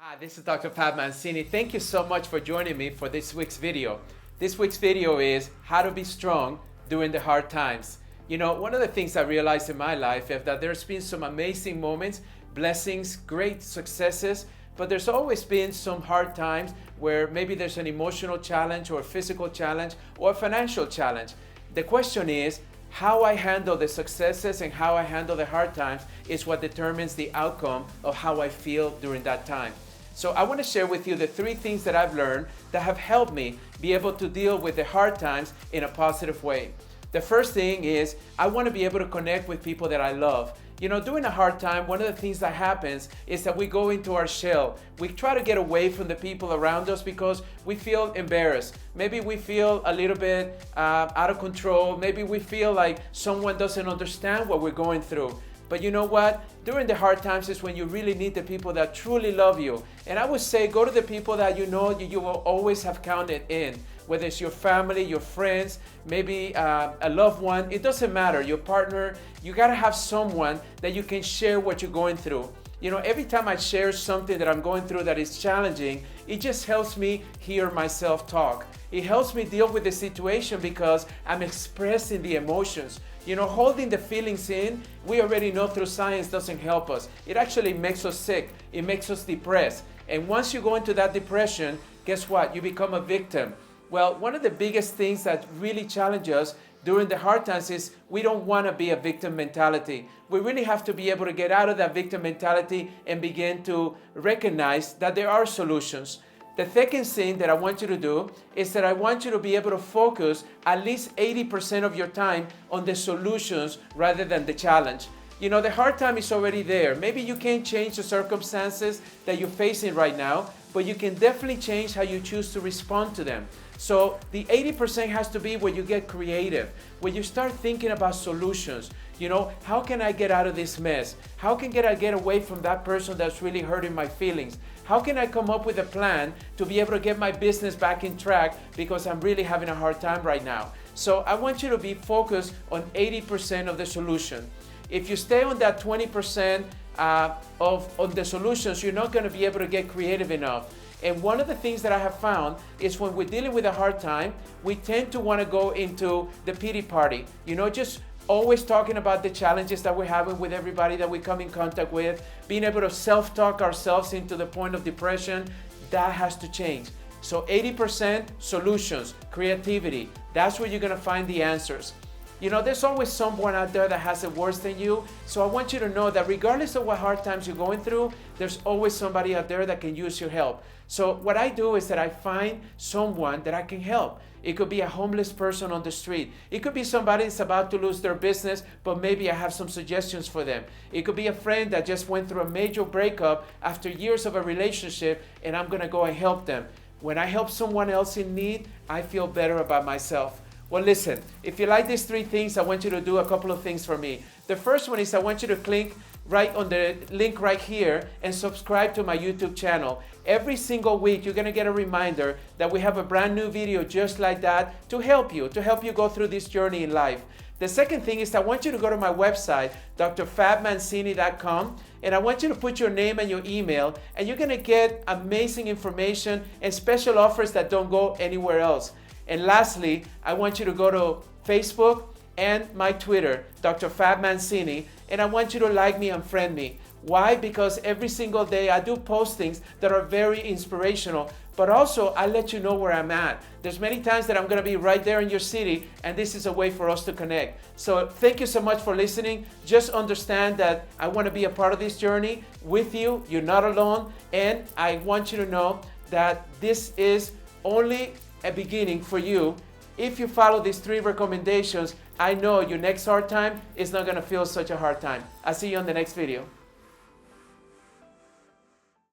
Hi, this is Dr. Fab Mancini. Thank you so much for joining me for this week's video. This week's video is how to be strong during the hard times. You know, one of the things I realized in my life is that there's been some amazing moments, blessings, great successes, but there's always been some hard times where maybe there's an emotional challenge or a physical challenge or a financial challenge. The question is, how I handle the successes and how I handle the hard times is what determines the outcome of how I feel during that time. So I want to share with you the 3 things that I've learned that have helped me be able to deal with the hard times in a positive way. The first thing is I want to be able to connect with people that I love. You know, during a hard time, one of the things that happens is that we go into our shell. We try to get away from the people around us because we feel embarrassed. Maybe we feel a little bit out of control. Maybe we feel like someone doesn't understand what we're going through. But you know what? During the hard times is when you really need the people that truly love you. And I would say go to the people that you know you will always have counted in. Whether it's your family, your friends, maybe a loved one, it doesn't matter, your partner, you gotta have someone that you can share what you're going through. You know, every time I share something that I'm going through that is challenging, it just helps me hear myself talk. It helps me deal with the situation because I'm expressing the emotions. You know, holding the feelings in, we already know through science doesn't help us. It actually makes us sick. It makes us depressed. And once you go into that depression, guess what? You become a victim. Well, one of the biggest things that really challenge us during the hard times is we don't want to be a victim mentality. We really have to be able to get out of that victim mentality and begin to recognize that there are solutions. The second thing that I want you to do is that I want you to be able to focus at least 80% of your time on the solutions rather than the challenge. You know, the hard time is already there. Maybe you can't change the circumstances that you're facing right now, but you can definitely change how you choose to respond to them. So the 80% has to be where you get creative, where you start thinking about solutions. You know, how can I get out of this mess? How can I get away from that person that's really hurting my feelings? How can I come up with a plan to be able to get my business back in track because I'm really having a hard time right now? So I want you to be focused on 80% of the solution. If you stay on that 20% of the solutions, you're not going to be able to get creative enough. And one of the things that I have found is when we're dealing with a hard time, we tend to want to go into the pity party. You know, just always talking about the challenges that we're having with everybody that we come in contact with, being able to self-talk ourselves into the point of depression. That has to change. So 80% solutions, creativity, that's where you're going to find the answers. You know, there's always someone out there that has it worse than you. So I want you to know that regardless of what hard times you're going through, there's always somebody out there that can use your help. So what I do is that I find someone that I can help. It could be a homeless person on the street. It could be somebody that's about to lose their business, but maybe I have some suggestions for them. It could be a friend that just went through a major breakup after years of a relationship, and I'm gonna go and help them. When I help someone else in need, I feel better about myself. Well, listen, if you like these 3 things, I want you to do a couple of things for me. The first one is I want you to click right on the link right here and subscribe to my YouTube channel. Every single week, you're gonna get a reminder that we have a brand new video just like that to help you go through this journey in life. The second thing is I want you to go to my website, drfabmancini.com, and I want you to put your name and your email, and you're gonna get amazing information and special offers that don't go anywhere else. And lastly, I want you to go to Facebook and my Twitter, Dr. Fab Mancini, and I want you to like me and friend me. Why? Because every single day I do postings that are very inspirational, but also I let you know where I'm at. There's many times that I'm gonna be right there in your city, and this is a way for us to connect. So thank you so much for listening. Just understand that I wanna be a part of this journey with you. You're not alone, and I want you to know that this is only a beginning for you. If you follow these 3 recommendations, I know your next hard time is not going to feel such a hard time. I'll see you on the next video.